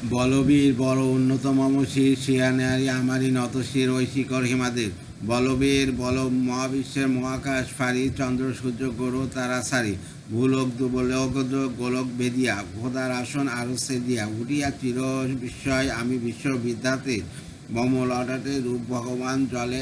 বলবীর বড় উন্নতম শির শিয়ানারি আমারই নত শির ওই শিখর হিমাদের বলবীর বল মহাবিশ্বের মহাকাশ ফারি চন্দ্র সূর্য গরু তারা সারি ভূলোক দুবলোক গোলক বেদিয়া ঘোদার আসন আরো সেদিয়া উঠিয়া চির বিস্ময় আমি বিশ্ববিদ্যাতে মমলটাতে রূপ ভগবান জলে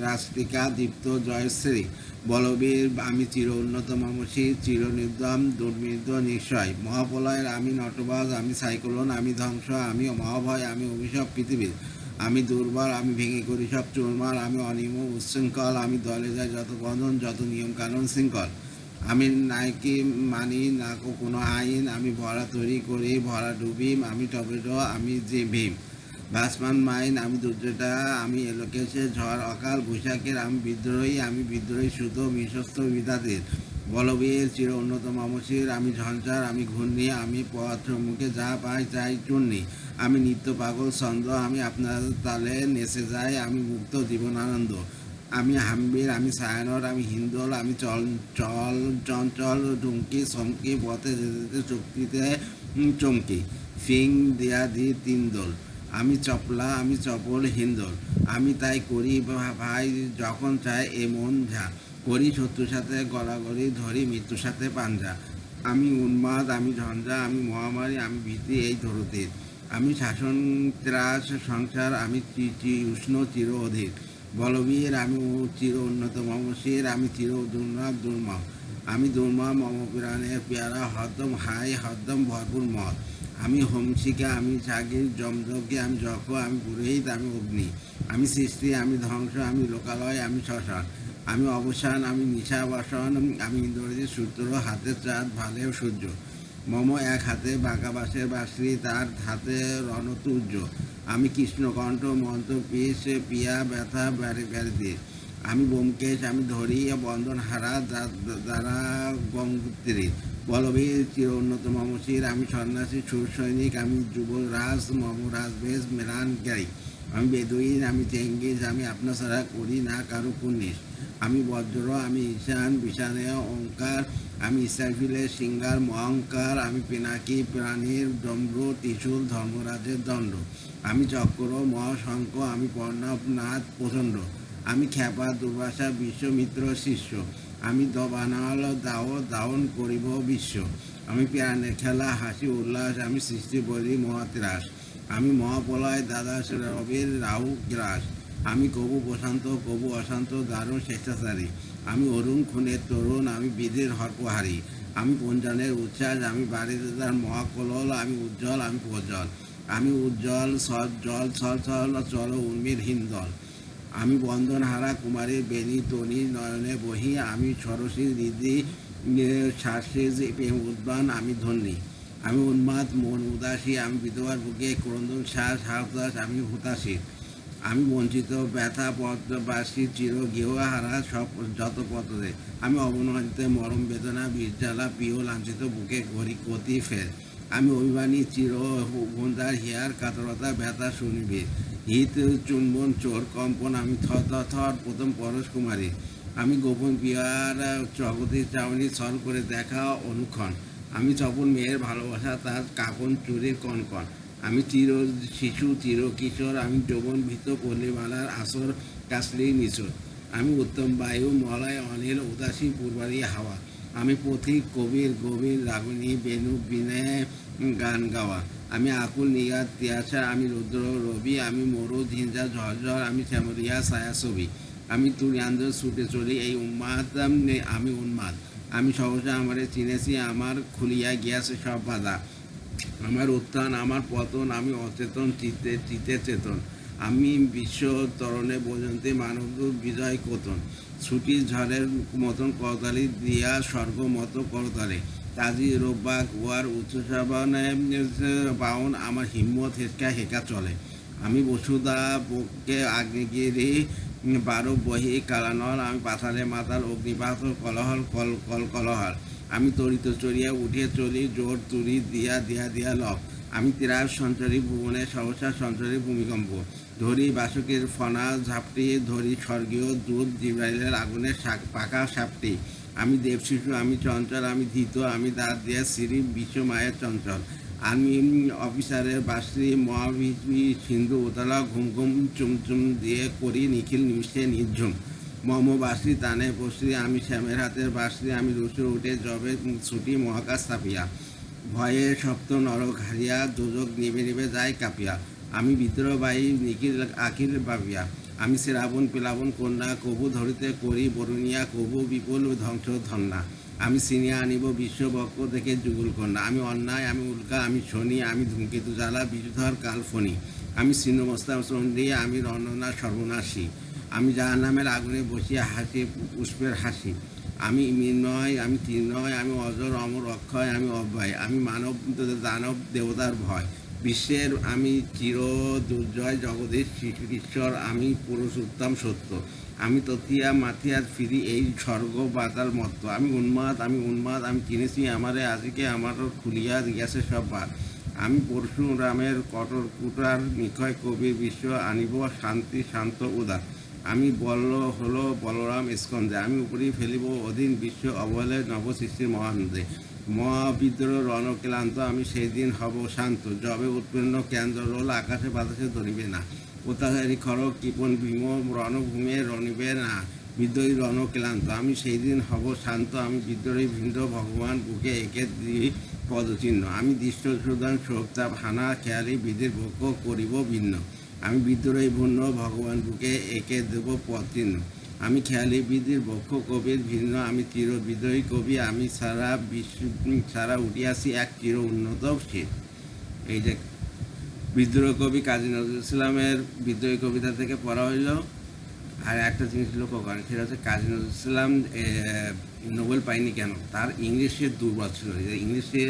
রাষ্ট্রিকা দীপ্ত জয়শ্রী বলবীর আমি চির উন্নত মমসী চির নির্দম দুর্মিত নিশ্চয় মহাপ্রলয়ের আমি নটবাজ আমি সাইক্লোন আমি ধ্বংস আমি মহাভয় আমি অভিশাপ পৃথিবীর আমি দুর্বল আমি ভেঙে করি সব চুরমার আমি অনিয়ম উচ্ছৃঙ্খল আমি দলে যাই যত বন্ধন যত নিয়ম কানুন শৃঙ্খল আমি নাইকি মানি না কোনো আইন আমি ভরা তৈরি করি ভরা ডুবি আমি টবেটো আমি যে ভীম ভাসমান মাইন আমি দুর্যোগটা আমি এলোকেশে ঝড় অকাল বৈশাখের আমি বিদ্রোহী সুতো বিশ্বস্ত বিধাতের বলবীর চির অন্যতম অমশির আমি ঝঞ্ঝার আমি ঘূর্ণি আমি পত্র মুখে যা পাই চাই চূর্ণি আমি নিত্য পাগল ছন্দ আমি আপনার তালে নেচে যাই আমি মুক্ত জীবনানন্দ আমি হাম্বির আমি সায়ানর আমি হিন্দোল আমি চঞ্চল টুমকি চমকি পথে যেতে যেতে চুক্তিতে চমকি ফিং দেয়া দি তিন দোল আমি চপলা আমি চপল হিন্দোল আমি তাই করি ভাই যখন চাই এমন ঝা করি শত্রুর সাথে গলাগলি ধরি মৃত্যুর সাথে পাঞ্জা আমি উন্মাদ আমি ঝঞ্ঝা আমি মহামারী আমি ভীতি এই ধরুতির আমি শাসন ত্রাস সংসার আমি উষ্ণ চির অধিক বলবীর আমি চির উন্নত মমশির আমি চির দুর্মা আমি দুর্মা মম প্রাণের পেয়ারা হরদম হাই হরদম ভরপুর মত আমি হোমশিকা আমি জাগির যমযজ্ঞে আমি যক্ষ আমি পুরোহিত আমি অগ্নি আমি সৃষ্টি আমি ধ্বংস আমি লোকালয় আমি শ্মশান আমি অবসান আমি নিশাবাসন আমি ইন্দ্রজিৎ সূত্র হাতে চাঁদ ভালে সূর্য মম এক হাতে বাঁকা বাঁশের বাঁশরি তার হাতে রণতুর্য আমি কৃষ্ণকণ্ঠ মন্ত্র পিস পিয়া ব্যথা ব্যারিতে আমি ব্যোমকেশ আমি ধরি বন্ধন হারা দ্বারা গঙ্গোত্রী বলবীর চির উন্নত মমশির আমি সন্ন্যাসী সুর সৈনিক আমি যুবরাজ মম রাজবেশ মেলানকারী আমি বেদুইন আমি চেঙ্গিস আমি আপনা ছাড়া করি না কারো পুণ্যিস আমি বজ্র আমি ঈশান বিষানে ওঙ্কার আমি ইসরাফিলের সিঙ্গার মহঙ্কার আমি পিনাকি প্রাণীর ডম্র ত্রিশূল ধর্মরাজের দণ্ড আমি চক্র মহাশঙ্খ আমি পর্ণবনাথ প্রচণ্ড আমি খ্যাপা দুর্বাসা বিশ্বমিত্র শিষ্য আমি দবানাল দাওন করিব বিশ্ব আমি প্রাণের খেলা হাসি উল্লাস আমি সৃষ্টি বলি মহাত্রাস আমি মহাপ্রলয় দাদা রবির রাহু গ্রাস আমি কবু প্রশান্ত কবু অশান্ত দারুণ স্বেচ্ছাচারী আমি অরুণ খুনের তরুণ আমি বিধির হরপহারী আমি পঞ্জানের উচ্ছ্বাস আমি বাড়িদার মহাকলল আমি উজ্জ্বল আমি প্রজ্জ্বল আমি উজ্জ্বল জল ছল চল উন্মীর হিন্দল আমি বন্ধনহারা কুমারীর বেনি তনি নয়নে বহি আমি সরসী হৃদি শ্বাসের প্রেম উদ্বান আমি ধন্যী আমি উন্মাদ মন উদাসী আমি বিধবার বুকে ক্রন্দন শ্বাস হাতাস আমি হুতাশী আমি বঞ্চিত ব্যথা পথবাসী চির গৃহহারা সব যত পথে আমি অবনতিতে মরম বেদনা বিজ্বালা প্রিয় লাঞ্ছিত বুকে ঘড়ি গতি ফের আমি অভিমানী চির গন্ধার হিয়ার কাতরতা ব্যথা শুনিবে হিত চুম্বন চোর কম্পন আমি থর প্রথম পরশ কুমারী আমি গোপন পিয়ার জগতের চাউনি ছল করে দেখা অনুক্ষণ আমি চপন মেয়ের ভালোবাসা তার কাপন চুরির কনকন আমি চির শিশু চির কিশোর আমি যৌবন ভীত পল্লীমালার আসর কাশলি নিচর আমি উত্তম বায়ু মলয় অনিল উদাসী পূর্বারী হাওয়া আমি পথিক কবির গভীর রাগিনী বেনু বিনয় গান গাওয়া আমি আকুল নিগাত তিয়াসা আমি রুদ্র রবি আমি মরু ঝিঞ্জা ঝরঝর আমি শ্যামরিয়া ছায়াছবি আমি তুরিয়ান্দ্র ছুটে চলি এই উন্মাদ আমি উন্মাদ আমি সহসা আমারে চিনেছি আমার খুলিয়া গিয়াছে সব বাধা আমার উত্থান আমার পতন আমি অচেতন চিতে চেতন আমি বিশ্ব তরণে পর্যন্ত মানব বিজয় কোতন ছুটির ঝড়ের মতন করতালি দিয়া স্বর্গ মতো করতালে কাজী রোববাক ওয়ার উচ্চসাবনে বাউন আমার হিম্মত হেঁকা চলে আমি বসুধা পক্ষে আগ্নেয়গিরি বারো বহি কালানল আমি পাথালে মাতাল অগ্নিপাত কলহল আমি তরিত চড়িয়া উঠিয়ে চলি জোর তুরি দিয়া লব আমি ত্রাস সঞ্চারী ভুবনে সহসা সঞ্চারী ভূমিকম্প ধরি বাসকের ফনা ঝাপটি ধরি স্বর্গীয় দুধ জিব্রাইলের আগুনের পাকা সাপটি আমি দেবশিশু আমি চঞ্চল আমি ধীত আমি দাঁত দিয়া শ্রী বিশ্ব মায়ের চঞ্চল আমি অফিসারের বাসরি মহাবিশ্বী সিন্ধু উতলা ঘুম ঘুম চুমচুম দিয়ে করি নিখিল নিমিষে নির্ঝুম মম বাসরি তানে বসরি আমি শ্যামের হাতের বাসরি আমি রুসে উঠে জবে ছুটি মহাকাশ স্থাপিয়া ভয়ে সপ্ত নরক হারিয়া যোজক নিবে নিবে যায় কাঁপিয়া আমি বিদ্রোহবাহী নিখিল আখিল ভাবিয়া আমি শ্রাবণ পিলাবন কন্যা কবু ধরিতে করি বরুণিয়া কবু বিপুল ধ্বংস ধন্যা আমি সিনিয়া আনিব বিশ্ববক্ষ থেকে যুগল কন্যা আমি অন্যায় আমি উল্কা আমি শনি আমি ধূমকেতু জ্বালা বিশুধর কালফনি আমি ছিন্নমস্তা চণ্ডী আমি রণনা সর্বনাশী আমি যাহার নামের আগুনে বসিয়া হাসি পুষ্পের হাসি আমি মৃন্ময় আমি তৃণয় আমি অজর অমর অক্ষয় আমি অব্যয় আমি মানব দানব দেবতার ভয় বিশ্বের আমি চির দুর্জয় জগদীশ ঈশ্বর আমি পুরুষ উত্তম সত্য আমি ততিয়া মাথিয়া ফিরি এই স্বর্গ বাতাল মত্ত আমি উন্মাদ আমি চিনেছি আমারে আজকে আমারও খুলিয়া গেছে সব বাদ আমি পরশুরামের কঠোর কুটার নিক্ষয় কবির বিশ্ব আনিব শান্তি শান্ত উদার আমি হলো বলরাম স্কন্ধে আমি উপরে ফেলিব অধীন বিশ্ব অবহেলে নবসৃষ্টির মহানদে মহাবিদ্রোহ রণক্লান্ত আমি সেই দিন হব শান্ত যবে উৎপন্ন কেন্দ্র রোল আকাশে বাতাসে ধরিবে না অত্যাচারী খড়গ কৃপণ ভীম রণভূমে রণিবে না বিদ্রোহী রণক্লান্ত আমি সেই দিন হব শান্ত আমি বিদ্রোহী ভিন্দ ভগবান বুকে একে দিই পদচিহ্ন আমি দৃষ্টসুদান শোকতাপ হানা খেয়ালি বিধির ভোগ্য করিব ভিন্ন আমি বিদ্রোহী ভূন্য ভগবান বুকে একে দেব পদচিহ্ন আমি খেয়ালি বিধির বক্ষ কবির ভিন্ন আমি চির বিদ্রোহী কবি আমি সারা উঠিয়াছি এক চির উন্নত শীত এই যে বিদ্রোহ কবি কাজী নজরুল ইসলামের বিদ্রোহী কবিতা থেকে পড়া হইল। আর একটা জিনিস লক্ষ্য করেন, সেটা হচ্ছে কাজী নজরুল ইসলাম নোবেল পায়নি কেন? তার ইংলিশে দুর্বল ছিল। ইংলিশে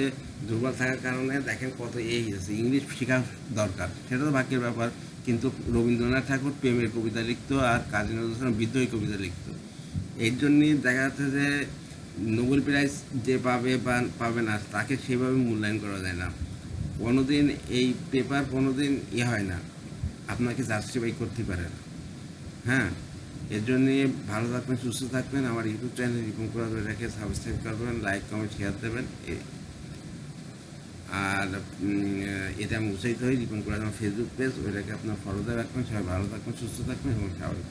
দুর্বল থাকার কারণে দেখেন কত হয়েছে। ইংলিশ শেখা দরকার, সেটা তো বাক্যের ব্যাপার। কিন্তু রবীন্দ্রনাথ ঠাকুর প্রেমের কবিতা লিখতো আর কাজী নজরুল ইসলাম বিদ্রোহী কবিতা লিখতো। এর জন্যই দেখা যাচ্ছে যে নোবেল প্রাইজ যে পাবে বা পাবে না তাকে সেভাবে মূল্যায়ন করা যায় না। কোনোদিন এই পেপার কোনোদিন হয় না, আপনাকে জাস্টিফাই করতে পারে না। হ্যাঁ, এর জন্যে ভালো থাকবেন, সুস্থ থাকবেন। আমার ইউটিউব চ্যানেল রিপন করা রেখে সাবস্ক্রাইব করবেন, লাইক কমেন্ট শেয়ার দেবেন। আর এটা আমি উৎসাহিত হই রিপন করা আমার ফেসবুক পেজ, ওইটাকে আপনার ফলোতে রাখবেন। সবাই ভালো থাকবেন, সুস্থ থাকবেন এবং সবাই